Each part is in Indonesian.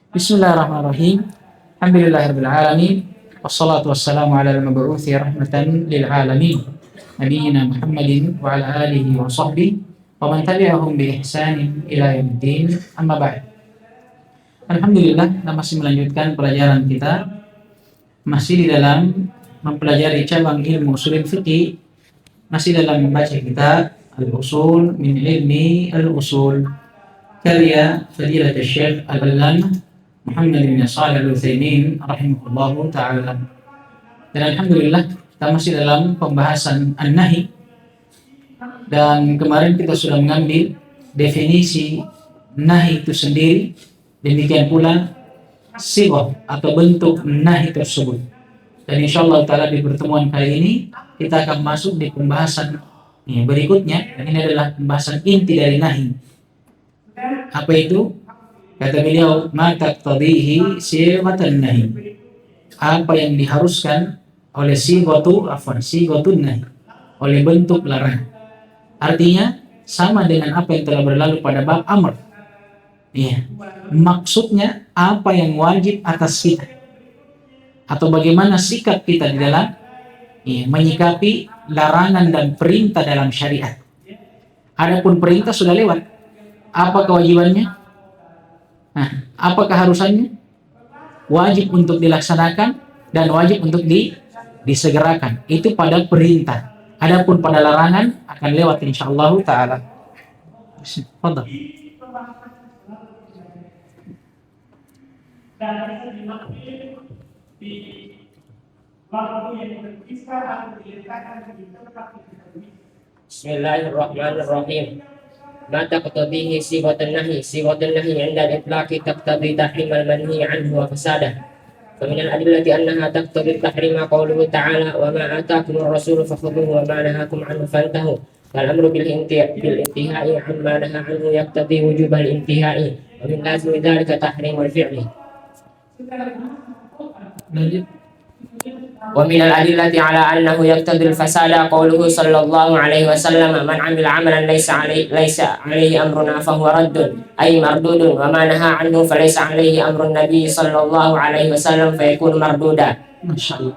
Bismillahirrahmanirrahim. Alhamdulillahirabbil alamin. Wassalatu wassalamu ala al-mab'uutsi rahmatan lil alamin. Nabiyyina Muhammadin wa ala alihi wa sahbihi wa man tabi'ahum bi ihsanin ila yaumiddin. Amma ba'd. Alhamdulillah, kita masih melanjutkan pelajaran kita masih di dalam mempelajari cabang ilmu ushul fiqih, masih dalam membaca kitab Al-Usul min Ilmi Al-Usul karya Fadilat Syekh Al-Allamah Muhammad bin Shalih Al-Utsaimin rahimahullahu ta'ala. Dan alhamdulillah kita masih dalam pembahasan an-nahi, dan kemarin kita sudah mengambil definisi nahi itu sendiri, demikian pula sighah atau bentuk nahi tersebut. Dan insyaallah ta'ala di pertemuan kali ini kita akan masuk di pembahasan berikutnya, dan ini adalah pembahasan inti dari nahi. Apa itu? Kata beliau, ma taqtadihi sighatan nahi. Apa yang diharuskan oleh sighatun nahi, oleh bentuk larangan. Artinya sama dengan apa yang telah berlalu pada bab amr. Iya. Maksudnya apa yang wajib atas kita, atau bagaimana sikap kita di dalam menyikapi larangan dan perintah dalam syariat. Adapun perintah sudah lewat. Apa kewajibannya? Nah, apa keharusannya? Wajib untuk dilaksanakan dan wajib untuk disegerakan. Itu pada perintah. Adapun pada larangan akan lewat insyaallah ta'ala. Fadhal. Bismillahirrahmanirrahim. Ma taqtadihi sighatun nahi. Sighatun nahi 'inda al-itlaqi taqtadi tahrim al-manhi 'anhu wa fasadah. Fa min al-adillati annaha taqtadi tahrima qawluhu ta'ala wa ma ataakumur rasulu fakhudhuhu wa ma nahakum 'anhu fantahu. Fal amru bil intihai 'amma nahaa 'anhu yaqtadi wujubal intihai wa min lazimi dhalika tahrimul fi'li. Wa min al-adillati ala annahu yaqtadi al-fasada qawluhu sallallahu alaihi wasallam man 'amila 'amalan laysa 'alaihi amruna fa huwa raddun ay mardudun wa ma nahaa 'anhu fa laysa 'alaihi amrun nabiy sallallahu alaihi wasallam fa yakunu marduda. Masyaallah.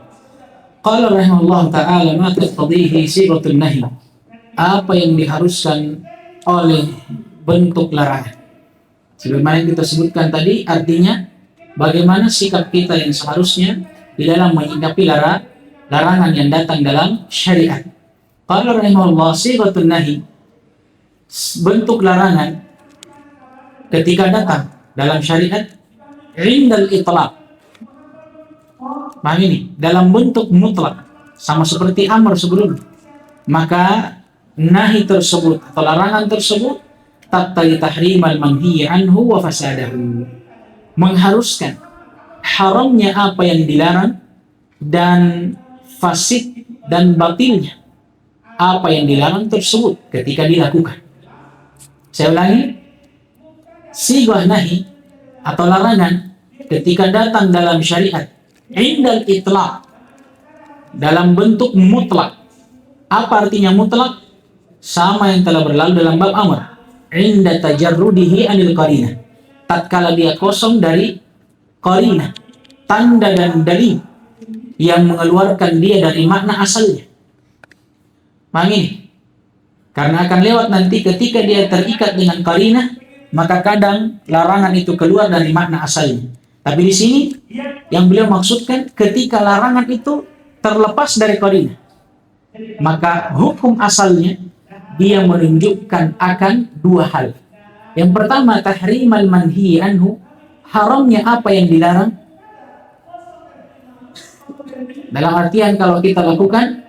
Qala rahimahullah ta'ala ma taqtadihi sighatun nahi. Apa yang diharuskan oleh bentuk larangan. Sebagaimana yang kita sebutkan tadi, artinya bagaimana sikap kita yang seharusnya di dalam menyikapi larangan yang datang dalam syariat. Qala rahimahullah sighatun nahi, bentuk larangan ketika datang dalam syariat, indal itlaq. Paham ini? Dalam bentuk mutlak, sama seperti amr sebelum. Maka nahi tersebut atau larangan tersebut taqtadi tahrimal manhi anhu wa fasadahu, mengharuskan haramnya apa yang dilarang dan fasid dan batilnya apa yang dilarang tersebut ketika dilakukan. Saya ulangi, sighah nahi atau larangan ketika datang dalam syariat indal itlaq, dalam bentuk mutlak. Apa artinya mutlak? Sama yang telah berlalu dalam bab amr, inda tajarrudihi anil qarinah, tatkala dia kosong dari qarinah, tanda dan dalil yang mengeluarkan dia dari makna asalnya. Paham ini? Karena akan lewat nanti ketika dia terikat dengan qarinah, maka kadang larangan itu keluar dari makna asalnya. Tapi di sini yang beliau maksudkan ketika larangan itu terlepas dari qarinah, maka hukum asalnya dia menunjukkan akan dua hal. Yang pertama, tahrimal manhi anhu, haramnya apa yang dilarang. Dalam artian kalau kita lakukan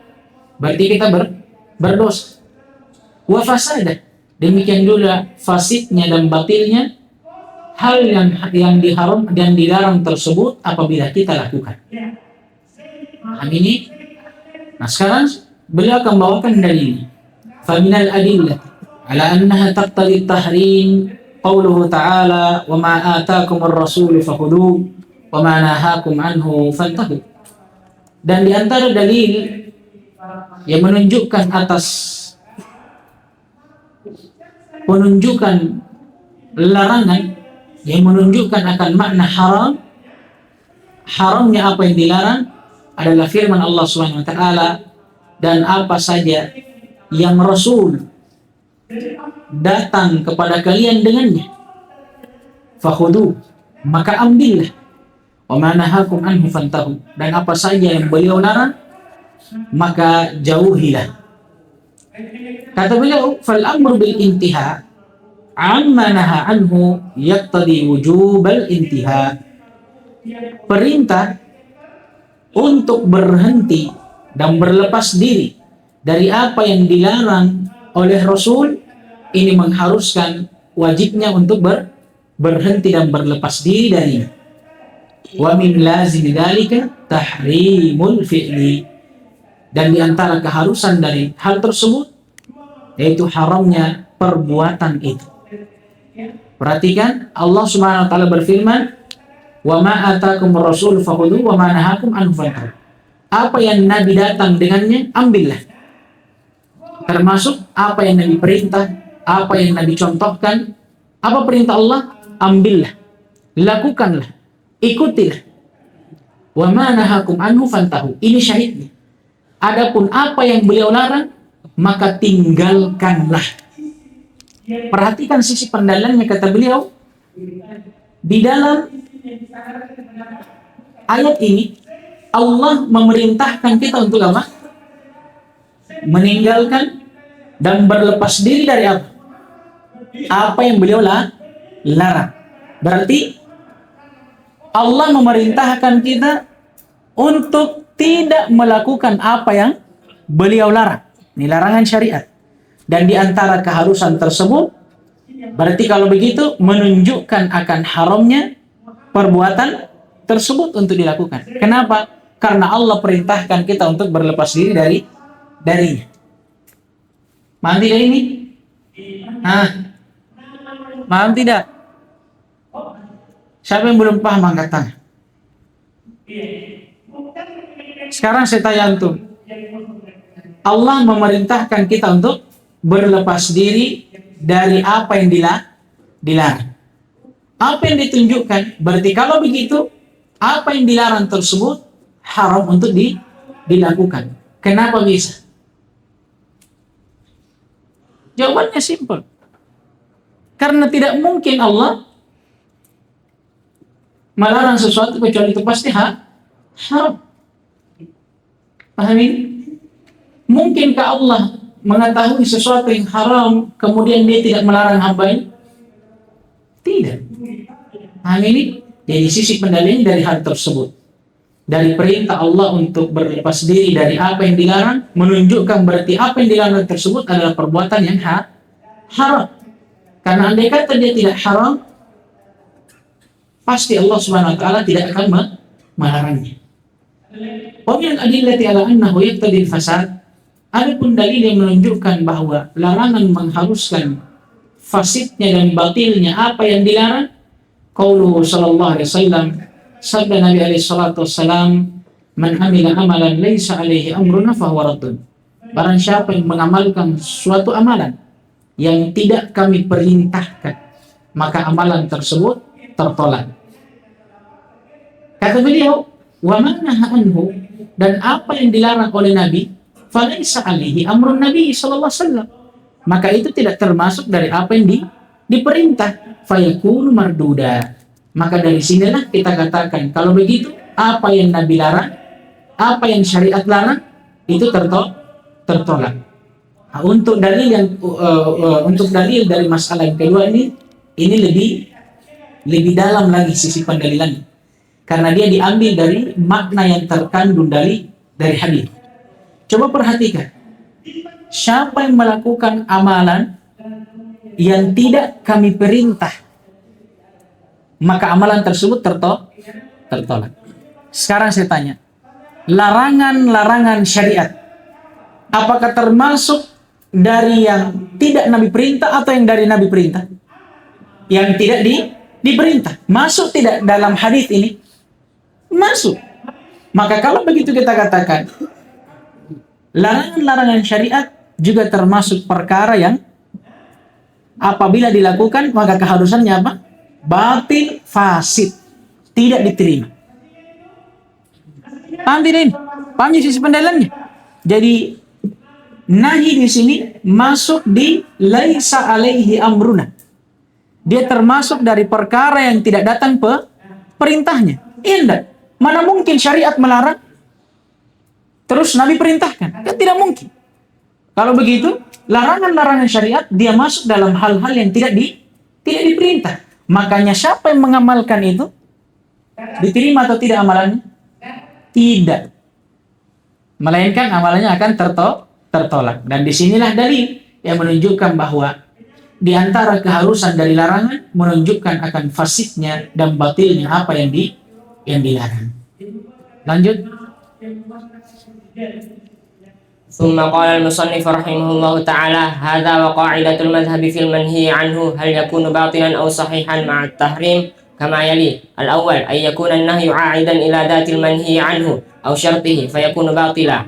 berarti kita berdosa. Wa fasada, demikian juga fasidnya dan batilnya hal yang diharam dan dilarang tersebut apabila kita lakukan. Ini. Nah, sekarang beliau akan bawakan dalilnya. Fa minal adillah ala annaha taqtadi tahrim qawluhu ta'ala wa ma ataakumur rasulu fakhudhuhu wa ma nahakum anhu fantahu. Dan di antara dalil yang menunjukkan atas penunjukan larangan yang menunjukkan akan makna haramnya apa yang dilarang adalah firman Allah Subhanahu wa taala, dan apa saja yang Rasul datang kepada kalian dengannya, fakhudu, maka ambillah, wa ma nahakum anhu fantahu, dan apa saja yang beliau larang maka jauhilah. Kata beliau, fal amru bil intiha amma naha anhu yaqtadi wujubal intiha. Perintah untuk berhenti dan berlepas diri dari apa yang dilarang oleh Rasul ini mengharuskan wajibnya untuk berhenti dan berlepas diri darinya. Wa min lazimi dzalika tahrimul fi'li, dan di antara keharusan dari hal tersebut yaitu haramnya perbuatan itu. Perhatikan, Allah Subhanahu wa taala berfirman, "Wa ma atakum rasul fakhudhu wa ma nahakum anhu fantahu." Apa yang Nabi datang dengannya, ambillah. Termasuk apa yang Nabi perintah, apa yang Nabi contohkan. Apa perintah Allah? Ambillah, lakukanlah, ikutilah. Wa ma nahakum anhu fantahu. Ini syahidnya. Adapun apa yang beliau larang, maka tinggalkanlah. Perhatikan sisi pendalannya, kata beliau, di dalam ayat ini Allah memerintahkan kita untuk apa? Meninggalkan dan berlepas diri dari apa? Apa yang beliau larang. Berarti Allah memerintahkan kita untuk tidak melakukan apa yang beliau larang. Ini larangan syariat. Dan di antara keharusan tersebut, berarti kalau begitu menunjukkan akan haramnya perbuatan tersebut untuk dilakukan. Kenapa? Karena Allah perintahkan kita untuk berlepas diri darinya. Paham tidak ini? Paham tidak? Siapa yang belum paham angkat tangan? Sekarang saya tanya antum. Allah memerintahkan kita untuk berlepas diri dari apa yang dilarang. Apa yang ditunjukkan? Berarti kalau begitu, apa yang dilarang tersebut haram untuk dilakukan. Kenapa bisa? Jawabannya simpel. Karena tidak mungkin Allah melarang sesuatu kecuali itu pasti haram. Paham ini? Mungkinkah Allah mengetahui sesuatu yang haram kemudian dia tidak melarang hamba ini? Tidak. Paham ini? Jadi sisi pendalilan dari hal tersebut, dari perintah Allah untuk berlepas diri dari apa yang dilarang, menunjukkan berarti apa yang dilarang tersebut adalah perbuatan yang haram. Karena andai kata dia tidak haram, pasti Allah Subhanahu wa taala tidak akan melarangnya. Wa min adillati ala annahu yaqtadi al-fasad. Adapun dalil yang menunjukkan bahwa larangan mengharuskan fasidnya dan batilnya apa yang dilarang, qauluhu sallallahu alaihi wasallam, sabda Nabi alaihi salatu wassalam, man amila amalan laisa alaihi amruna fahuwa raddun. Barang siapa yang mengamalkan suatu amalan yang tidak kami perintahkan, maka amalan tersebut tertolak. Kata beliau, wa man naha anhu, dan apa yang dilarang oleh Nabi, falaisa alaihi amrun Nabi sallallahu alaihi wasallam, maka itu tidak termasuk dari apa yang diperintah, fayakunu marduda. Maka dari sinilah kita katakan kalau begitu apa yang Nabi larang, apa yang syariat larang itu tertolak. Nah, untuk dalil dari masalah yang kedua ini lebih dalam lagi sisi pendalilannya, karena dia diambil dari makna yang terkandung dari hadis. Coba perhatikan, siapa yang melakukan amalan yang tidak kami perintah, maka amalan tersebut tertolak. Sekarang saya tanya, larangan syariat apakah termasuk dari yang tidak Nabi perintah atau yang dari Nabi perintah? Yang tidak diperintah masuk tidak dalam hadis ini? Masuk. Maka kalau begitu kita katakan larangan syariat juga termasuk perkara yang apabila dilakukan maka keharusannya apa? batil, fasid, tidak diterima. Paham tidak ini? Paham sisi pendalilannya? Jadi nahi di sini masuk di laisa alaihi amruna. Dia termasuk dari perkara yang tidak datang perintahnya. Indah. Mana mungkin syariat melarang terus Nabi perintahkan? Kan tidak mungkin. Kalau begitu, larangan-larangan syariat dia masuk dalam hal-hal yang tidak diperintah. Makanya siapa yang mengamalkan itu diterima atau tidak amalannya? Tidak. Melainkan amalannya akan tertolak. Dan disinilah dalil yang menunjukkan bahwa di antara keharusan dari larangan menunjukkan akan fasidnya dan batilnya apa yang dilarang. Lanjut. ثم قال المصنف رحمه الله تعالى هذا وقاعدة المذهب في المنهي عنه هل يكون باطلا أو صحيحا مع التحريم كما يلي الأول أن يكون النهي عائدا إلى ذات المنهي عنه أو شرطه فيكون باطلا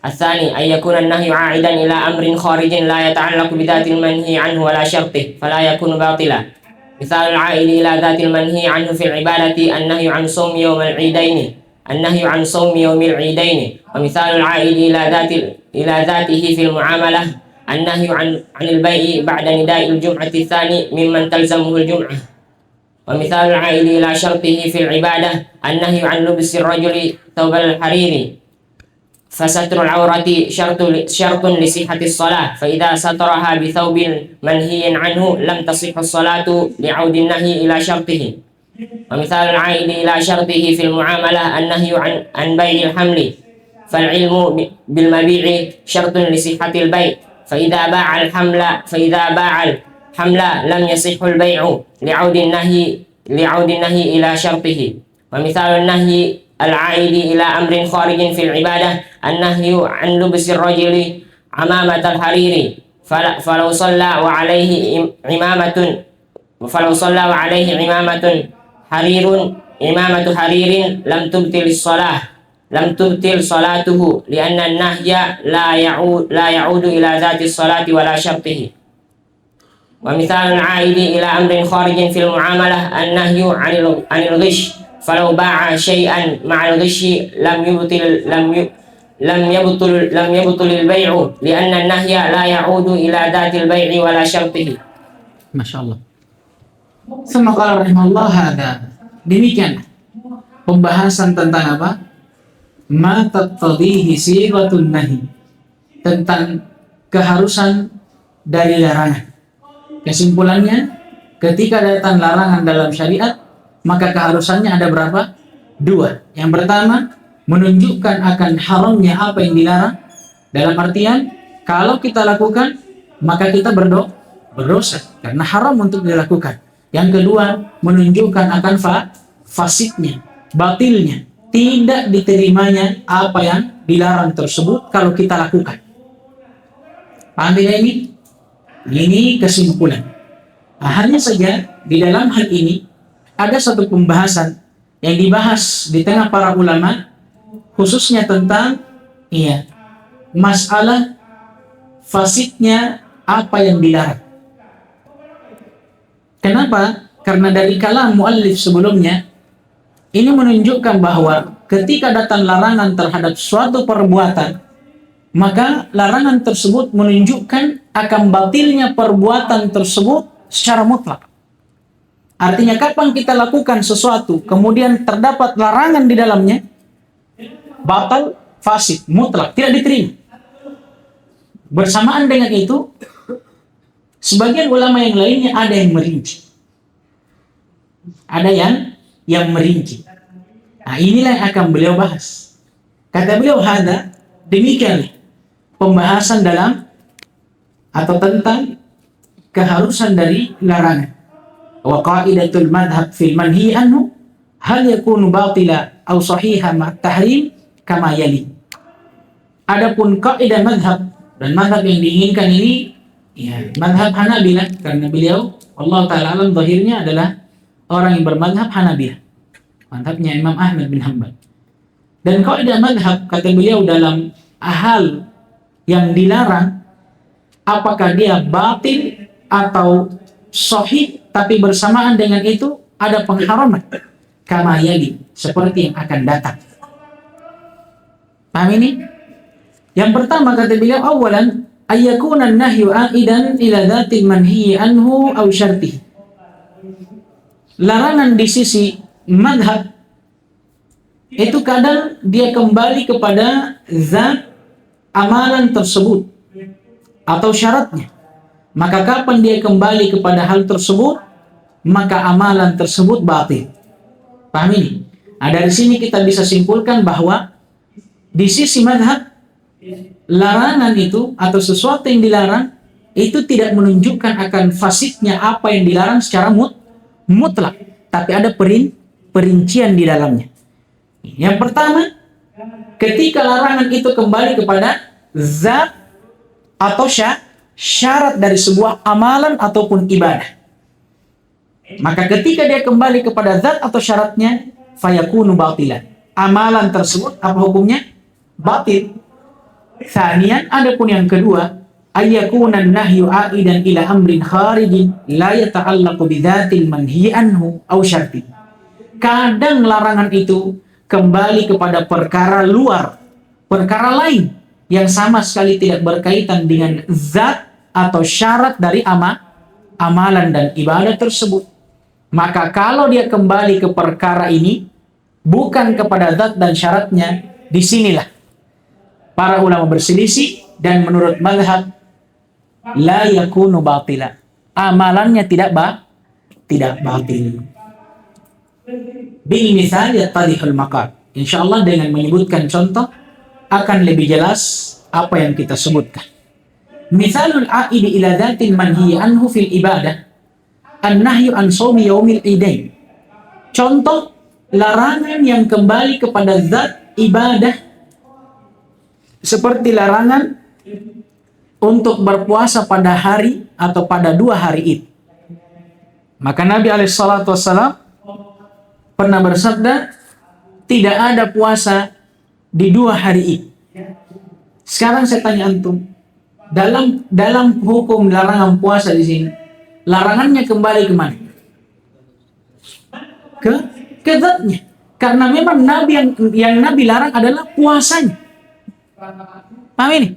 الثاني أن يكون النهي عائدا إلى أمر خارج لا يتعلق بذات المنهي عنه ولا شرطه فلا يكون باطلا مثال العائد إلى ذات المنهي عنه في العبادة النهي عن صوم يوم العيدين ومثال العائد إلى ذاته في المعاملة النهي عن البيع بعد نداء الجمعة الثاني ممن تلزمه الجمعة ومثال العائد إلى شرطه في العبادة النهي عن لبس الرجل ثوب الحرير فستر العورة شرط لصحة الصلاة فإذا سترها بثوب منهي عنه لم تصح الصلاة لعود النهي إلى شرطه ومثال العائد إلى شرطه في المعاملة النهي عن بيع الحمل فالعلم بالمبيع شرط لصحة البيع فإذا باع الحمل لم يصح البيع لعود النهي إلى شرطه ومثال النهي العائد إلى أمر خارج في العبادة النهي عن لبس الرجل عمامة الحرير فلو صلى وعليه عمامة حرير لم تبطل صلاته لأن النهي لا يعود إلى ذات الصلاة ولا شرطه ومثال العائد إلى أمر خارج في المعاملة النهي عن الغش فلو باع شيئا مع الغش لم يبطل البيع لأن النهي لا يعود إلى ذات البيع ولا شرطه. Masya Allah. Sama qala rahimahullah hada. Demikian pembahasan tentang apa? Ma taqtadihi sighatun nahi. Tentang keharusan dari larangan. Kesimpulannya, ketika datang larangan dalam syariat, maka keharusannya ada berapa? 2. Yang pertama, menunjukkan akan haramnya apa yang dilarang. Dalam artian, kalau kita lakukan, maka kita berdosa karena haram untuk dilakukan. Yang kedua, menunjukkan akan fasidnya, batilnya, tidak diterimanya apa yang dilarang tersebut kalau kita lakukan. Paham tidak ini? Ini kesimpulan. Nah, hanya saja di dalam hal ini ada satu pembahasan yang dibahas di tengah para ulama, khususnya tentang masalah fasidnya apa yang dilarang. Kenapa? Karena dari kalam muallif sebelumnya ini menunjukkan bahwa ketika datang larangan terhadap suatu perbuatan, maka larangan tersebut menunjukkan akan batilnya perbuatan tersebut secara mutlak. Artinya kapan kita lakukan sesuatu kemudian terdapat larangan di dalamnya, batal, fasid, mutlak, tidak diterima. Bersamaan dengan itu, sebagian ulama yang lainnya ada yang merinci. Ada yang merinci. Nah, inilah yang akan beliau bahas. Kata beliau, hada, demikianlah pembahasan dalam atau tentang keharusan dari larangan. Wa qaidatul madhab fil manhi anhu hal yakunu batila aw sahiha ma tahrim kama yali. Adapun kaidah madhab dan madhab yang diinginkan ini madhab Hanabilah, karena beliau Allah taala alam zahirnya adalah orang yang bermadhab Hanabilah, madhabnya Imam Ahmad bin Hanbal. Dan kaidah madhab kata beliau dalam hal yang dilarang, apakah dia batil atau sahih tapi bersamaan dengan itu ada pengharaman. Kama yali, seperti yang akan datang. Paham ini? Yang pertama kata beliau, awalan ayyakuna an-nahyu aidan ila dhatil manhiyi anhu aw syartihi. Larangan di sisi madhab itu kadang dia kembali kepada zat amalan tersebut atau syaratnya. Maka kapan dia kembali kepada hal tersebut, maka amalan tersebut batil. Paham ini? Nah, dari sini kita bisa simpulkan bahwa di sisi madhab, larangan itu atau sesuatu yang dilarang itu tidak menunjukkan akan fasidnya apa yang dilarang secara mutlak, tapi ada perincian di dalamnya. Yang pertama, ketika larangan itu kembali kepada zat atau syarat dari sebuah amalan ataupun ibadah, maka ketika dia kembali kepada zat atau syaratnya, fayakunu batilan. Amalan tersebut apa hukumnya? Batil. Tsaniyan, adapun yang kedua, ayyakuna an-nahyu aidan ila amrin kharijin la yata'allaqu bidzatil manhi anhu aw syarti. Kadang larangan itu kembali kepada perkara luar, perkara lain yang sama sekali tidak berkaitan dengan zat atau syarat dari amalan dan ibadah tersebut. Maka kalau dia kembali ke perkara ini, bukan kepada zat dan syaratnya, disinilah para ulama berselisih, dan menurut mazhab la yakunu batila, amalannya tidak batil. Bil misal yattadihul maqal. Insyaallah dengan menyebutkan contoh akan lebih jelas apa yang kita sebutkan. Misalul aidi ila dzatil manhi anhu fil ibadah an-nahyu an shaumi yaumil idain. Contoh larangan yang kembali kepada zat ibadah seperti larangan untuk berpuasa pada hari atau pada 2 hari Id. Maka Nabi alaihissalatu wassalam pernah bersabda, tidak ada puasa di 2 hari Id. Sekarang saya tanya antum, dalam hukum larangan puasa di sini, larangannya kembali ke mana? Ke zatnya. Karena memang Nabi yang Nabi larang adalah puasanya. Paham ini?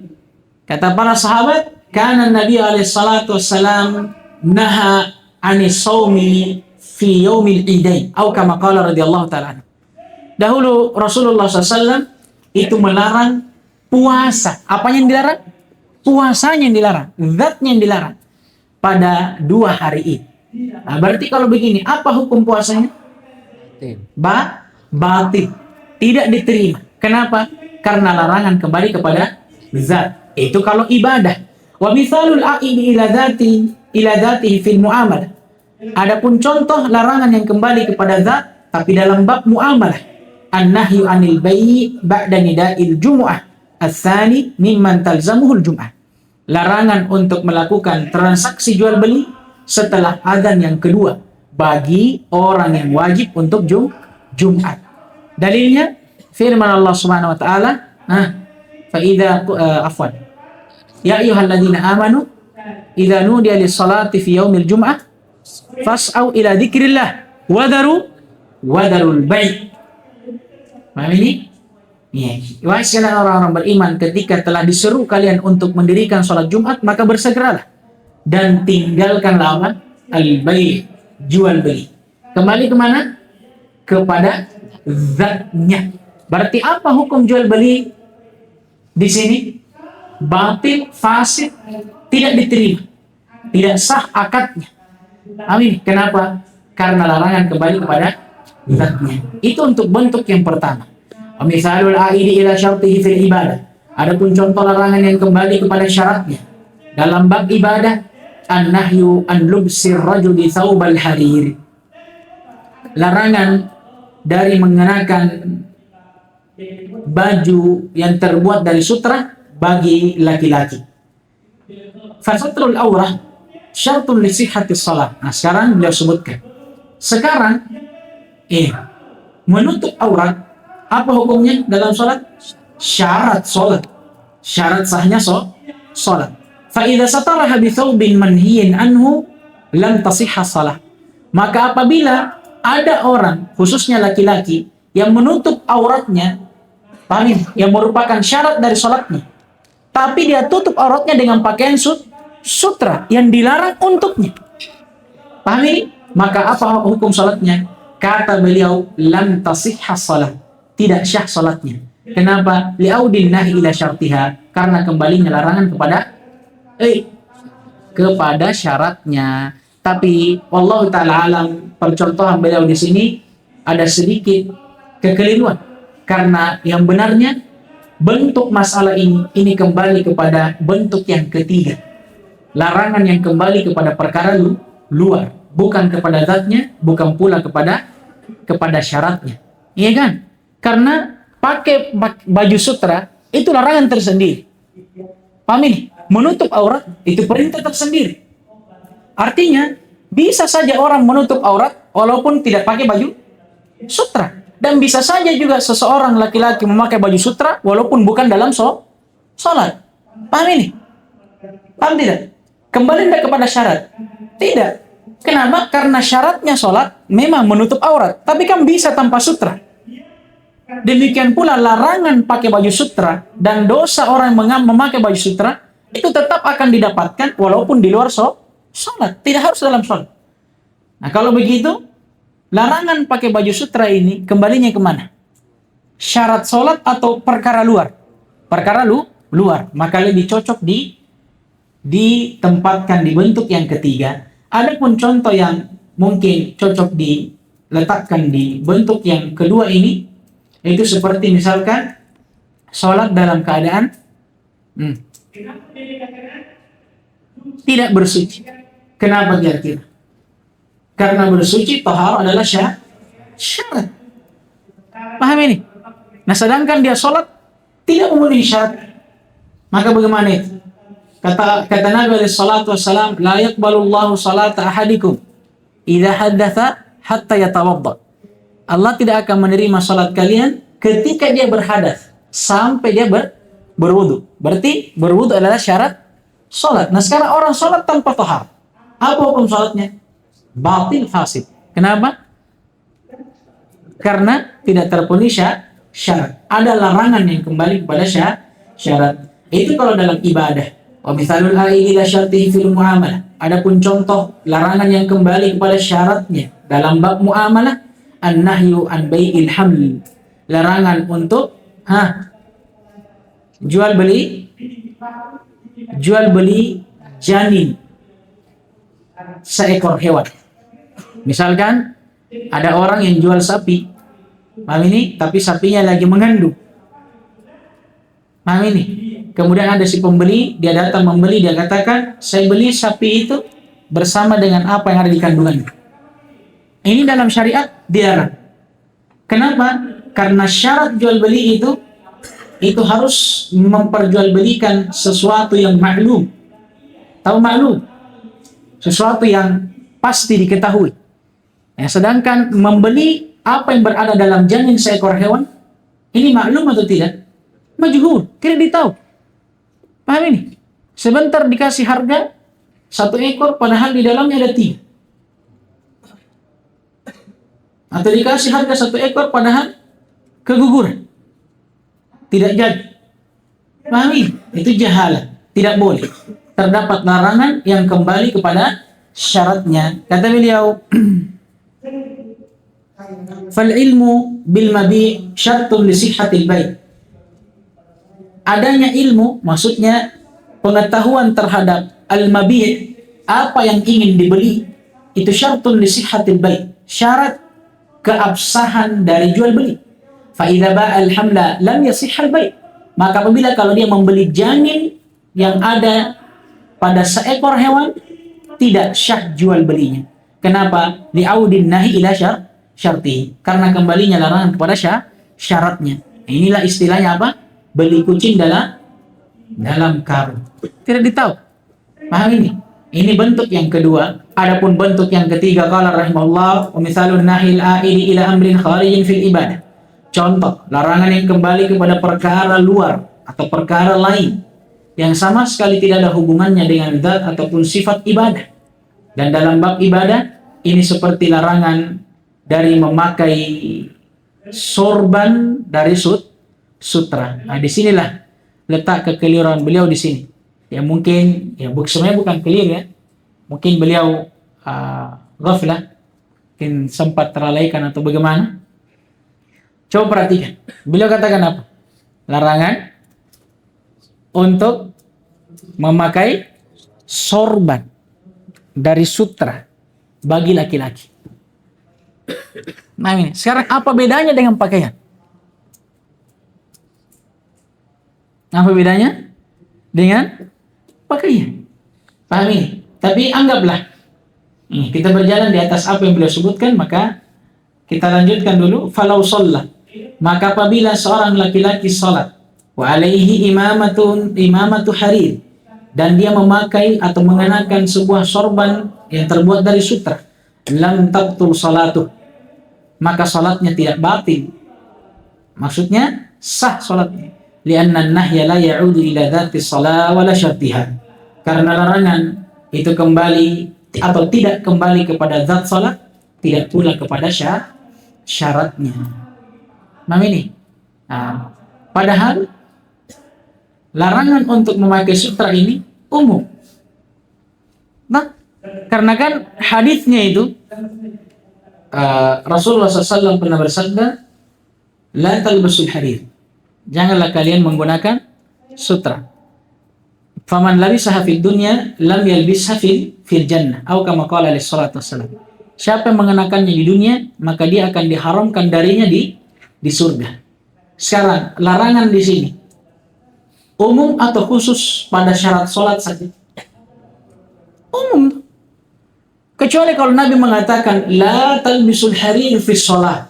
Kata para sahabat, kana Nabi alaihi salatu wassalam naha anis shaumi fi yaumil idain atau kama qala radhiyallahu ta'ala. Dahulu Rasulullah SAW itu melarang puasa. Apanya yang dilarang? Puasanya yang dilarang, zatnya yang dilarang pada 2 hari Id. Nah, berarti kalau begini, apa hukum puasanya? Batil. Tidak diterima. Kenapa? Karena larangan kembali kepada zat. Itu kalau ibadah. Wa mithalul a'idi ila dzatihi fil muamalah. Adapun contoh larangan yang kembali kepada zat tapi dalam bab muamalah. An-nahyu 'anil bai' ba'da nida'il jumu'ah. Ats-tsani mimman talzamuhul jum'ah. Larangan untuk melakukan transaksi jual beli setelah azan yang kedua bagi orang yang wajib untuk Jumat. Dalilnya firman Allah Subhanahu wa taala, fa idza afwan. Ya ayyuhalladzina amanu idza nudiya lis-salati fi yaumil jum'ah fas'au ila dzikrillah wadarul bai'. Paham ini? Ya. Wahai sekalian orang-orang beriman, ketika telah diseru kalian untuk mendirikan sholat Jumat, maka bersegeralah dan tinggalkanlah al-bai', jual beli. Kembali kemana? Kepada zatnya. Berarti apa hukum jual beli di sini? Batil, fasid, tidak diterima, tidak sah akadnya. Amin. Kenapa? Karena larangan kembali kepada zatnya. Itu untuk bentuk yang pertama. Misalul aidi ila syartihi fil ibadah. Adapun contoh larangan yang kembali kepada syaratnya dalam bab ibadah, an-nahyu an lubsir rajuli thawbal harir. Larangan dari mengenakan baju yang terbuat dari sutra bagi laki-laki. Fasatrul aurah syartun li sihhatis shalah. Nah, sekarang beliau sebutkan. Sekarang menutup aurat apa hukumnya dalam salat? Syarat salat. Syarat sahnya salat. Fa idza sataraha bi thawbin manhiyin anhu lam tasihha shalah. Maka apabila ada orang, khususnya laki-laki, yang menutup auratnya, paham ini? Yang merupakan syarat dari sholatnya, tapi dia tutup auratnya dengan pakaian sutra yang dilarang untuknya. Paham ini? Maka apa hukum sholatnya? Kata beliau, lam tasihha salat. Tidak syah sholatnya. Kenapa? Li'audin nahi ila syartiha. Karena kembalinya larangan kepada syaratnya. Tapi Allah Ta'ala alam, percontohan beliau di sini ada sedikit kekeliruan. Karena yang benarnya bentuk masalah ini kembali kepada bentuk yang ketiga. Larangan yang kembali kepada perkara luar, bukan kepada zatnya, bukan pula kepada syaratnya. Iya kan? Karena pakai baju sutra itu larangan tersendiri. Paham ini? Menutup aurat itu perintah tersendiri. Artinya bisa saja orang menutup aurat walaupun tidak pakai baju sutra, dan bisa saja juga seseorang laki-laki memakai baju sutra walaupun bukan dalam sholat. Paham ini? Paham tidak? Kembali tidak kepada syarat? Tidak. Kenapa? Karena syaratnya sholat memang menutup aurat, tapi kan bisa tanpa sutra. Demikian pula larangan pakai baju sutra dan dosa orang yang memakai baju sutra itu tetap akan didapatkan walaupun di luar sholat, tidak harus dalam sholat. Nah kalau begitu, larangan pakai baju sutra ini kembalinya kemana? Syarat sholat atau perkara luar? Perkara luar, maka lebih cocok ditempatkan di bentuk yang ketiga. Adapun contoh yang mungkin cocok diletakkan di bentuk yang kedua ini, itu seperti misalkan sholat dalam keadaan tidak bersuci. Kenapa kira-kira? Karena bersuci tahar adalah syarat. Paham ini? Nah sedangkan dia sholat tidak memenuhi syarat, maka bagaimana itu? Kata Nabi alaihi salatu wassalam, la yaqbalullahu salata ahadikum idza haddatha hatta yatawadda. Allah tidak akan menerima salat kalian ketika dia berhadas sampai dia berwudu. Berarti berwudu adalah syarat salat. Nah sekarang orang salat tanpa tahar, apa hukum salatnya? Batil, fasid. Kenapa? Karena tidak terpenuhi syarat. Ada larangan yang kembali kepada syarat. Itu kalau dalam ibadah. Wa mithalul aidi ila syartihi fil muamalah. Adapun contoh larangan yang kembali kepada syaratnya dalam bab muamalah, an-nahyu an bai'il haml. Larangan untuk jual beli janin seekor hewan. Misalkan ada orang yang jual sapi, paham ini? Tapi sapinya lagi mengandung. Paham ini? Kemudian ada si pembeli, dia datang membeli, dia katakan, saya beli sapi itu bersama dengan apa yang ada di kandungannya. Ini dalam syariat dilarang. Kenapa? Karena syarat jual beli itu harus memperjualbelikan sesuatu yang maklum. Tahu maklum? Sesuatu yang pasti diketahui. Ya, sedangkan membeli apa yang berada dalam janin seekor hewan, ini maklum atau tidak? Majhul, tidak ditahu. Paham ini? Sebentar dikasih harga 1 ekor, padahal di dalamnya ada 3. Atau dikasih harga 1 ekor, padahal keguguran, tidak jadi. Paham ini? Itu jahalah, tidak boleh. Terdapat larangan yang kembali kepada syaratnya. Kata beliau, fal ilmu bil mabi' syartun li sihhatil bai'. Adanya ilmu, maksudnya pengetahuan terhadap al-mabi', apa yang ingin dibeli, itu syartun li sihhatil bai', syarat keabsahan dari jual beli. Fa idza ba'al hamla lam yasihhal bai'. Maka apabila kalau dia membeli janin yang ada pada seekor hewan, tidak syah jual belinya. Kenapa? Li'audin nahi ila syartihi. Karena kembalinya larangan kepada syaratnya. Inilah istilahnya apa? Beli kucing dalam karung. Tidak ditahu. Paham ini? Ini bentuk yang kedua. Adapun bentuk yang ketiga, qala rahimahullah, wa mithalun nahil a'ili ila amrin kharijin fil ibadah. Contoh, larangan yang kembali kepada perkara luar atau perkara lain yang sama sekali tidak ada hubungannya dengan zat ataupun sifat ibadah. Dan dalam bab ibadah, ini seperti larangan dari memakai sorban dari sutra. Nah, disinilah letak kekeliruan beliau di sini. Ya mungkin, ya sebenarnya bukan keliru ya. Mungkin beliau ghaflah, mungkin sempat terlalaikan atau bagaimana. Coba perhatikan. Beliau katakan apa? Larangan untuk memakai sorban dari sutra bagi laki-laki. Nah ini, sekarang apa bedanya dengan pakaian? Apa bedanya dengan pakaian? Paham ini? Tapi anggaplah kita berjalan di atas apa yang beliau sebutkan, maka kita lanjutkan dulu. Falau sholla, maka apabila seorang laki-laki salat, wa alaihi imamatu harir, dan dia memakai atau mengenakan sebuah sorban yang terbuat dari sutra, lam tabtul salatuh, maka salatnya tidak batil. Maksudnya sah salatnya. Lianna an-nahya la ya'udu ila dzati shalah wala syartiha. Karena larangan itu kembali atau tidak kembali kepada zat salat, tidak pula kepada syaratnya. Nah ini. Nah, padahal larangan untuk memakai sutra ini umum. Nah, karena kan hadisnya itu Rasulullah SAW pernah bersabda, la talbasul harir, janganlah kalian menggunakan sutra. Faman labisaha fid dunya lam yalbisha fil jannah, atau kama qala alaihi salatu wassalam. Siapa yang mengenakannya di dunia, maka dia akan diharamkan darinya di surga. Sekarang larangan di sini umum atau khusus pada syarat sholat saja? Umum. Kecuali kalau Nabi mengatakan la talbisul harir fi sholat,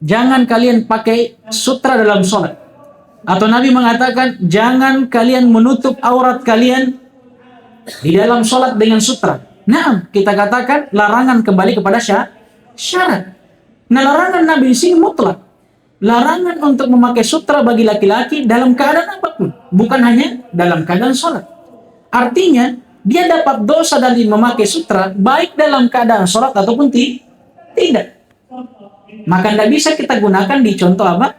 jangan kalian pakai sutra dalam sholat. Atau Nabi mengatakan jangan kalian menutup aurat kalian di dalam sholat dengan sutra. Nah, kita katakan larangan kembali kepada syarat. Nah, larangan Nabi di sini mutlak. Larangan untuk memakai sutra bagi laki-laki dalam keadaan apapun, bukan hanya dalam keadaan sholat. Artinya, dia dapat dosa dari memakai sutra baik dalam keadaan sholat ataupun tidak. Maka tidak bisa kita gunakan di contoh apa?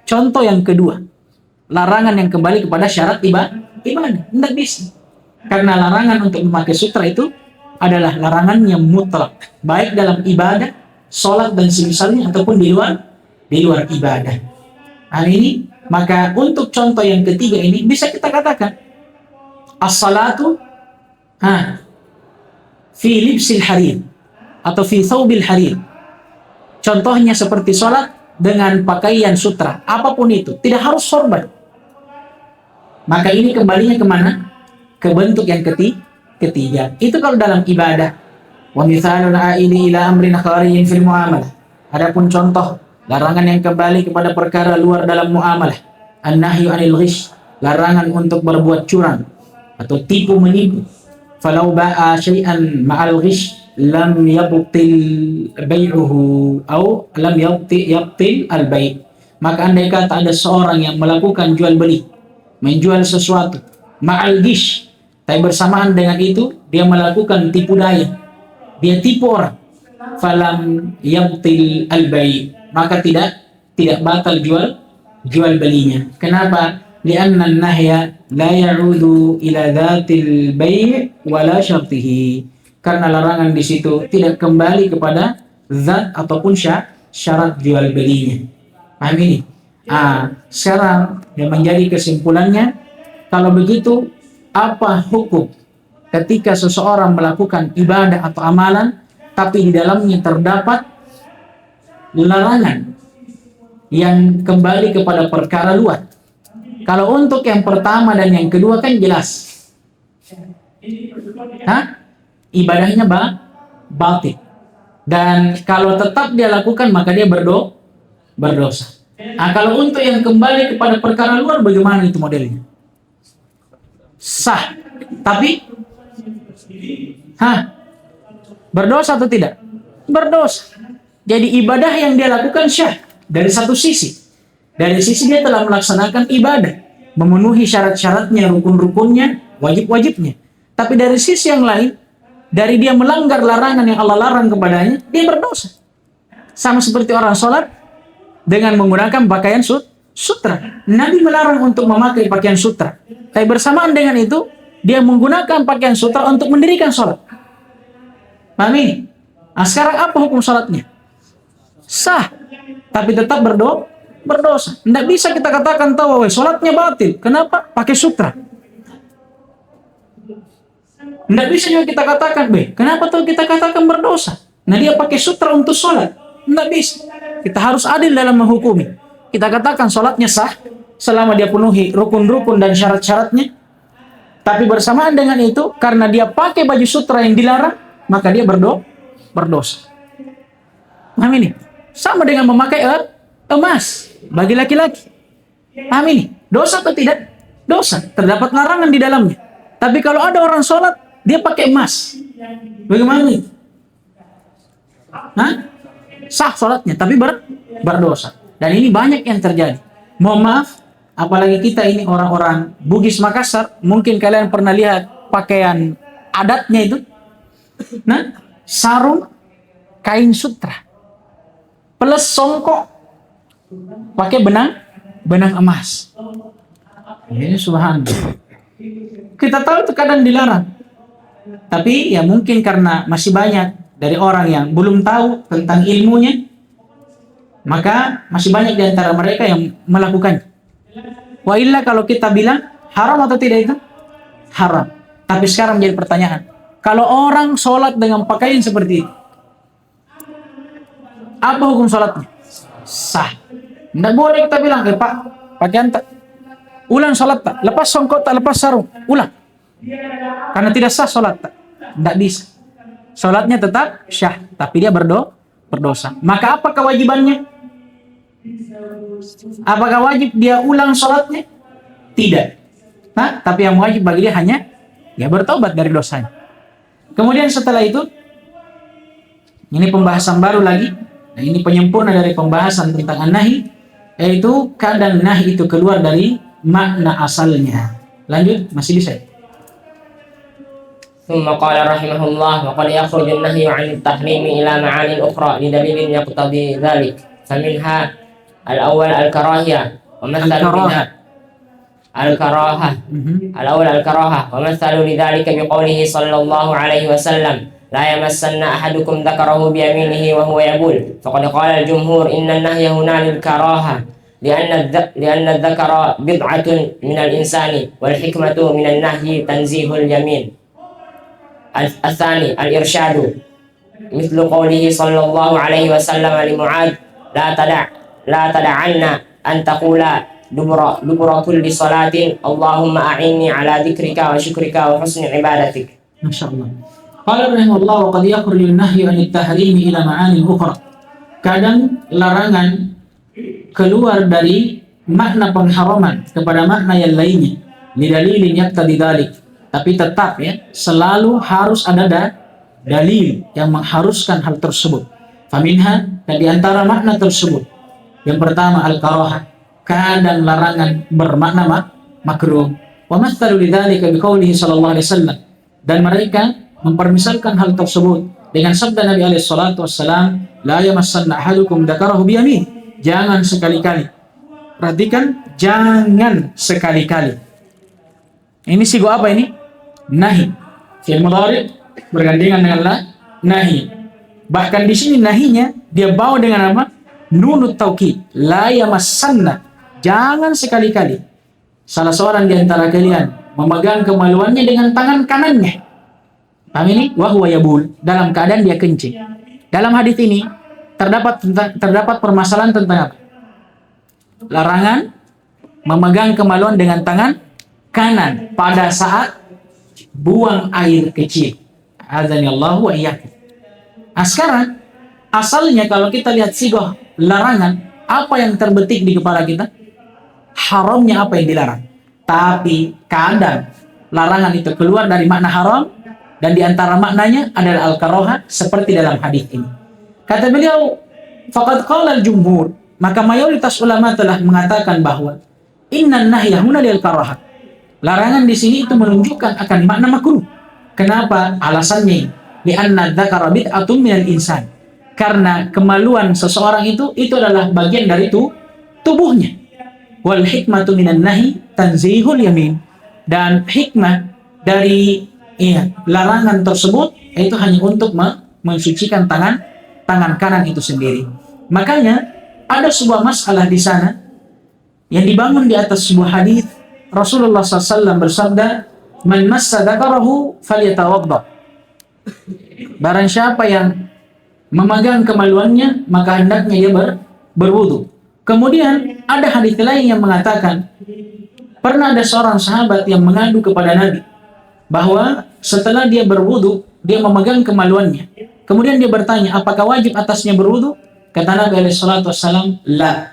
Contoh yang kedua. Larangan yang kembali kepada syarat ibadah. Tidak bisa. Karena larangan untuk memakai sutra itu adalah larangan yang mutlak. Baik dalam ibadah, sholat dan semisalnya, ataupun di luar ibadah. Nah ini, maka untuk contoh yang ketiga ini bisa kita katakan as-salatu fi libsil harir atau fi thawbil harir. Contohnya seperti sholat dengan pakaian sutra, apapun itu, tidak harus sorban. Maka ini kembalinya kemana? Ke bentuk yang ketiga. Itu kalau dalam ibadah. Wa mithalul aili ila amrin khariyin fil muamalah. Adapun contoh larangan yang kembali kepada perkara luar dalam muamalah. An-nahyu 'anil ghish, larangan untuk berbuat curang atau tipu menipu. Falau ba'a syai'an ma'al ghish lam yabtil bai'uhu atau lam yabtil al-bai'. Maka andai kata ada seorang yang melakukan jual beli, menjual sesuatu ma'al ghish, tapi bersamaan dengan itu dia melakukan tipu daya, dia tipu orang, falam yabtil al-bai', maka tidak batal jual belinya. Kenapa? Lianna an-nahya la ya'udu ila dhatil bai' wala syartihi. Karena larangan di situ tidak kembali kepada zat ataupun syarat jual belinya. Paham ini? Sekarang yang menjadi kesimpulannya, kalau begitu apa hukum ketika seseorang melakukan ibadah atau amalan tapi di dalamnya terdapat larangan yang kembali kepada perkara luar? Kalau untuk yang pertama dan yang kedua kan jelas, ibadahnya batil, dan kalau tetap dia lakukan maka dia berdosa. Kalau untuk yang kembali kepada perkara luar, bagaimana itu modelnya? Sah, tapi berdosa atau tidak? Berdosa. Jadi ibadah yang dia lakukan syah dari satu sisi. Dari sisi dia telah melaksanakan ibadah, memenuhi syarat-syaratnya, rukun-rukunnya, wajib-wajibnya. Tapi dari sisi yang lain, dari dia melanggar larangan yang Allah larang kepadanya, dia berdosa. Sama seperti orang sholat dengan menggunakan pakaian sutra. Nabi melarang untuk memakai pakaian sutra. Tapi bersamaan dengan itu, dia menggunakan pakaian sutra untuk mendirikan sholat. Paham ini? Nah, sekarang apa hukum sholatnya? Sah, tapi tetap berdosa. Tidak bisa kita katakan tahu, sholatnya batil. Kenapa? Pakai sutra. Tidak bisa juga kita katakan, kenapa tuh kita katakan berdosa? Nah, dia pakai sutra untuk sholat. Tidak bisa. Kita harus adil dalam menghukumi. Kita katakan sholatnya sah selama dia penuhi rukun-rukun dan syarat-syaratnya. Tapi bersamaan dengan itu, karena dia pakai baju sutra yang dilarang, maka dia berdosa. Paham ini? Sama dengan memakai emas bagi laki-laki. Paham ini? Dosa atau tidak? Dosa. Terdapat larangan di dalamnya. Tapi kalau ada orang sholat, dia pakai emas. Bagaimana ini? Sah sholatnya, tapi berdosa. Dan ini banyak yang terjadi. Mohon maaf, apalagi kita ini orang-orang Bugis Makassar, mungkin kalian pernah lihat pakaian adatnya itu. Sarung kain sutra. Plus songkok pakai benang emas. Ini subhanallah. Kita tahu itu kadang dilarang. Tapi ya mungkin karena masih banyak dari orang yang belum tahu tentang ilmunya, maka masih banyak di antara mereka yang melakukannya. Wa illa kalau kita bilang haram atau tidak itu? Haram. Tapi sekarang menjadi pertanyaan. Kalau orang sholat dengan pakaian seperti itu, apa hukum sholatnya? Sah. Tidak boleh kita bilang, Pak, pakaian tak. Ulang sholat tak. Lepas songkok tak, lepas sarung. Ulang. Karena tidak sah sholat tak. Tidak bisa. Sholatnya tetap syah, tapi dia berdosa. Maka apa kewajibannya? Apakah wajib dia ulang sholatnya? Tidak. Tapi yang wajib bagi dia hanya dia bertobat dari dosanya. Kemudian setelah itu, ini pembahasan baru lagi. Nah, ini penyempurna dari pembahasan tentang an-nahi, yaitu kadang nahi itu keluar dari makna asalnya. Lanjut, masih bisa. ثم قال رحمه الله وقد يخرج النهي عن التحريم إلى معان أخرى لدليل يقتضي ذلك فمنها الأول الكراهية ومثل منها الكراهة الأول الكراهة ومثل لذلك بقوله صلى الله عليه وسلم لا يمسن أحدكم ذكره بيمينه وهو يبول فقد قال الجمهور إن النهي هنا للكراهة لأن الذكر بضعة من الإنسان والحكمة من النهي تنزيه اليمين. الثاني الإرشاد مثل قوله صلى الله عليه وسلم لمعاذ لا تدعن أن تقول دبر كل صلاة اللهم أعني على ذكرك وشكرك وحسن عبادتك. ما شاء الله. قال رحمه الله وقد يخرج النهي عن التحريم إلى معاني أخرى. Kadang larangan keluar dari makna pengharaman kepada makna yang lainnya. Lidalilin yaqtadi dzalik. Tapi tetap ya, selalu harus ada dalil yang mengharuskan hal tersebut. Faminha, dan diantara makna tersebut, yang pertama al-karahah, kadang larangan bermakna makruh. Wa mathalu lidzalika biqaulihi sallallahu alaihi wasallam, dan mereka mempermisalkan hal tersebut dengan sabda Nabi alaihi salatu wassalam, la yamassanna ahadukum dzakarahu biyamin. Jangan sekali-kali. Perhatikan, jangan sekali-kali. Ini sigo apa ini? Nahi. Fi'il mudhari bergandengan dengan nahi. Bahkan di sini nahinya dia bawa dengan apa? Nunut taukid. La yamassanna. Jangan sekali-kali salah seorang di antara kalian memegang kemaluannya dengan tangan kanannya. Paham ini? Wa huwa yabul. Dalam keadaan dia kencing. Dalam hadis ini terdapat permasalahan tentang apa? Larangan memegang kemaluan dengan tangan kanan pada saat buang air kecil. Adzanillahu wa iyyakum. Sekarang asalnya kalau kita lihat sigoh larangan, apa yang terbetik di kepala kita? Haramnya apa yang dilarang. Tapi kadang larangan itu keluar dari makna haram dan diantara maknanya adalah al-karahah seperti dalam hadis ini. Kata beliau, faqad qala al-jumhur, maka mayoritas ulama telah mengatakan bahwa innan nahya huna lil karahah. Larangan di sini itu menunjukkan akan makna makruh. Kenapa? Alasannya, li'anna dzakara bid'atun minal insan. Karena kemaluan seseorang itu adalah bagian dari tubuhnya. Wal hikmatu minan nahi tanzihul yamin. Dan hikmah dari larangan tersebut itu hanya untuk mensucikan tangan kanan itu sendiri. Makanya ada sebuah masalah di sana yang dibangun di atas sebuah hadis. Rasulullah SAW bersabda, "Man massa dzakarahu falyatawadda." Barang siapa yang memegang kemaluannya, maka hendaknya dia berwudu. Kemudian ada hadis lain yang mengatakan, pernah ada seorang sahabat yang mengadu kepada Nabi bahwa setelah dia berwudu, dia memegang kemaluannya. Kemudian dia bertanya, apakah wajib atasnya berwudu? Kata Nabi SAW, la,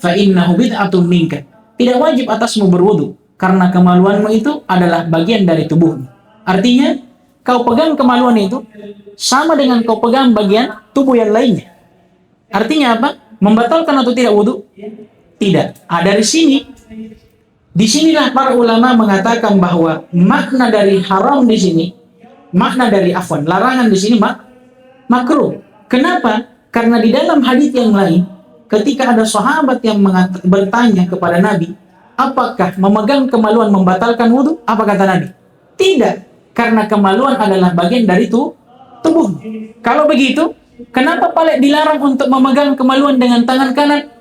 fa innahu bid'atun minka. Tidak wajib atasmu berwudu, karena kemaluanmu itu adalah bagian dari tubuhmu. Artinya, kau pegang kemaluan itu sama dengan kau pegang bagian tubuh yang lainnya. Artinya apa? Membatalkan atau tidak wudu? Tidak. Dari sini, disinilah para ulama mengatakan bahwa makna dari haram di sini, makna dari larangan di sini makruh. Kenapa? Karena di dalam hadis yang lain, ketika ada sahabat yang bertanya kepada Nabi, apakah memegang kemaluan membatalkan wudu? Apa kata Nabi? Tidak. Karena kemaluan adalah bagian dari tubuh. Kalau begitu, kenapa paling dilarang untuk memegang kemaluan dengan tangan kanan?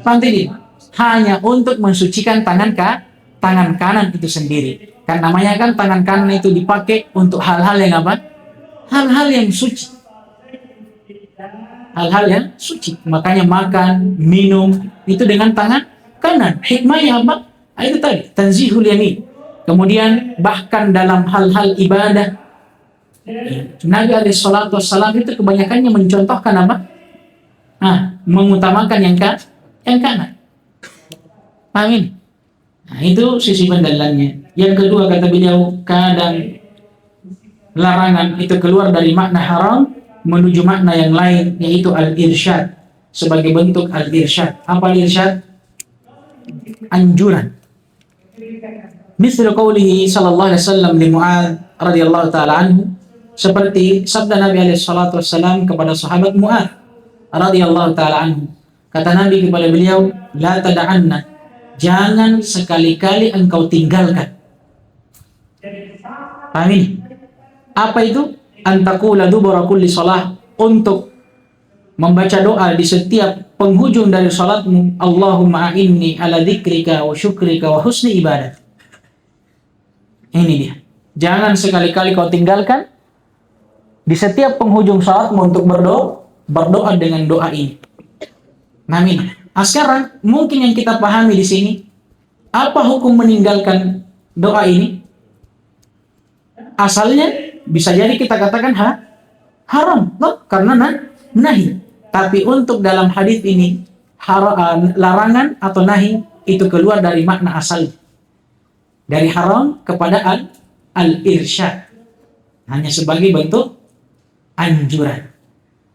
Panti hanya untuk mensucikan tangan kanan itu sendiri. Kan namanya kan tangan kanan itu dipakai untuk hal-hal yang apa? Hal-hal yang suci. Hal-hal yang suci. Makanya makan, minum itu dengan tangan kanan. Hikmahnya apa? Itu tadi, tanzihul yamin. Kemudian bahkan dalam hal-hal ibadah, Nabi SAW itu kebanyakannya mencontohkan apa? Mengutamakan yang kanan. Paham ini? Itu sisi pendalilannya. Yang kedua kata beliau, kadang larangan itu keluar dari makna haram menuju makna yang lain, yaitu al-irsyad. Sebagai bentuk al-irsyad. Apa al-irsyad? Anjuran. Misal qaulihi sallallahu alaihi wasallam li Mu'adz radhiyallahu taala anhu, seperti sabda Nabi alaihi salatu wasallam kepada sahabat Mu'adz radhiyallahu taala anhu. Kata Nabi kepada beliau, la tada'anna, jangan sekali-kali engkau tinggalkan. Paham ini? Apa itu? Antaqula dubura kulli shalah, untuk membaca doa di setiap penghujung dari salatmu, Allahumma a'inni ala dzikrika wa syukrika wa husni ibadat. Ini dia. Jangan sekali-kali kau tinggalkan di setiap penghujung salatmu untuk berdoa dengan doa ini. Amin. Sekarang mungkin yang kita pahami di sini, apa hukum meninggalkan doa ini? Asalnya bisa jadi kita katakan haram, karena nahi. Tapi untuk dalam hadis ini larangan atau nahi itu keluar dari makna asal, dari haram kepada al-irsyad, hanya sebagai bentuk anjuran.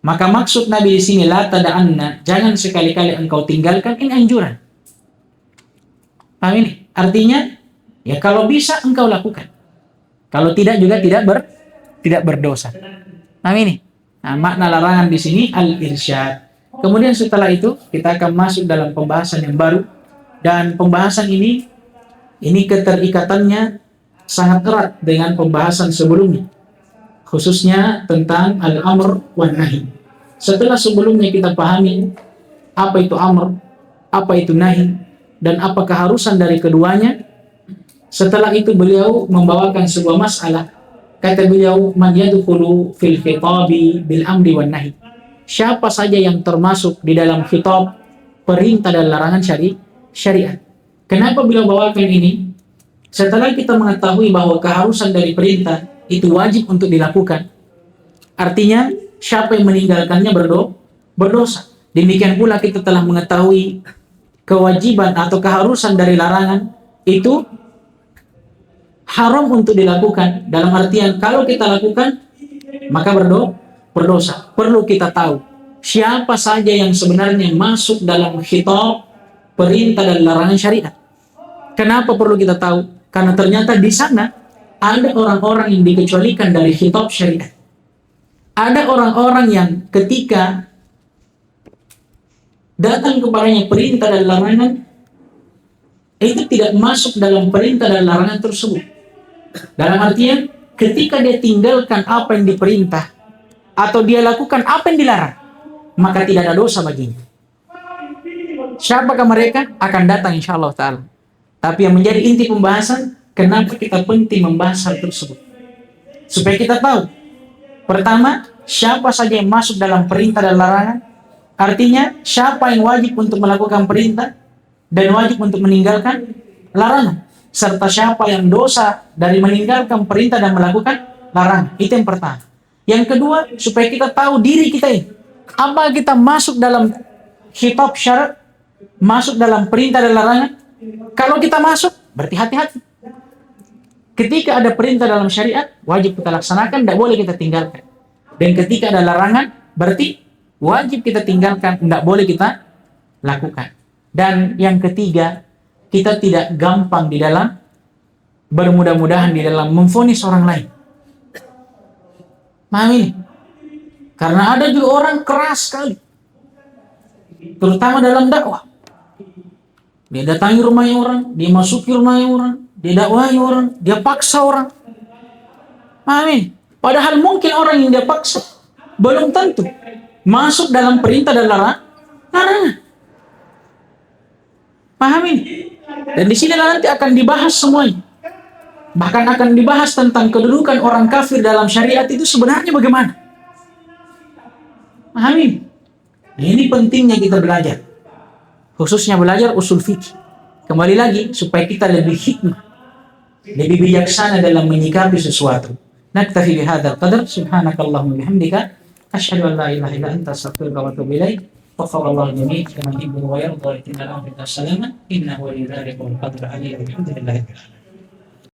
Maka maksud Nabi di sini, la tada'anna, jangan sekali-kali engkau tinggalkan, ini anjuran. Paham ini? Artinya, ya kalau bisa engkau lakukan. Kalau tidak juga tidak berdosa. Paham ini? Nah, makna larangan di sini al-irsyad. Kemudian setelah itu kita akan masuk dalam pembahasan yang baru, dan pembahasan ini keterikatannya sangat erat dengan pembahasan sebelumnya, khususnya tentang al-amr wan nahi. Setelah sebelumnya kita pahami apa itu amr, apa itu nahi, dan apa keharusan dari keduanya. Setelah itu beliau membawakan sebuah masalah. Kata beliau, man yadkhulu fil khitabi bil amri wan nahi. Siapa saja yang termasuk di dalam khitab, perintah dan larangan syariat. Kenapa beliau bawakan ini? Setelah kita mengetahui bahwa keharusan dari perintah itu wajib untuk dilakukan, artinya siapa yang meninggalkannya berdosa. Demikian pula kita telah mengetahui kewajiban atau keharusan dari larangan itu haram untuk dilakukan. Dalam artian kalau kita lakukan maka berdosa. Perlu kita tahu siapa saja yang sebenarnya masuk dalam khitab perintah dan larangan syariat. Kenapa perlu kita tahu? Karena ternyata di sana ada orang-orang yang dikecualikan dari khitab syariat. Ada orang-orang yang ketika datang kepadanya perintah dan larangan, itu tidak masuk dalam perintah dan larangan tersebut. Dalam artian, ketika dia tinggalkan apa yang diperintah, atau dia lakukan apa yang dilarang, maka tidak ada dosa baginya. Siapakah mereka? Akan datang insya Allah ta'ala. Tapi yang menjadi inti pembahasan, kenapa kita penting membahas hal tersebut? Supaya kita tahu, pertama, siapa saja yang masuk dalam perintah dan larangan. Artinya, siapa yang wajib untuk melakukan perintah dan wajib untuk meninggalkan larangan. Serta siapa yang dosa dari meninggalkan perintah dan melakukan larangan. Itu yang pertama. Yang kedua, supaya kita tahu diri kita ini. Apa kita masuk dalam khitab syarat, masuk dalam perintah dan larangan? Kalau kita masuk, berarti hati-hati. Ketika ada perintah dalam syariat, wajib kita laksanakan, tidak boleh kita tinggalkan. Dan ketika ada larangan, berarti wajib kita tinggalkan, tidak boleh kita lakukan. Dan yang ketiga, kita tidak gampang di dalam bermudah-mudahan di dalam memvonis orang lain. Paham ini? Karena ada juga orang keras sekali, terutama dalam dakwah. Dia datangi rumahnya orang, dia masuki rumahnya orang, dia dakwahi orang, dia paksa orang. Paham ini? Padahal mungkin orang yang dia paksa belum tentu masuk dalam perintah dan larangan. Paham ini? Dan di sini nanti akan dibahas semuanya. Bahkan akan dibahas tentang kedudukan orang kafir dalam syariat itu sebenarnya bagaimana. Paham ini? Nah, ini pentingnya kita belajar. Khususnya belajar usul fikih. Kembali lagi, supaya kita lebih hikmah, lebih bijaksana dalam menyikapi sesuatu. Naktafi bihadzal qadar. Subhanakallahumma bihamdika asyhadu an la ilaha illa anta astaghfiruka wa atubu ilaik. Wafakallahu jami'an kama yuhibbu wa yarda wa yatimmu al-amri was-salama innahu li dzalika wal qadru alim. Alhamdulillah.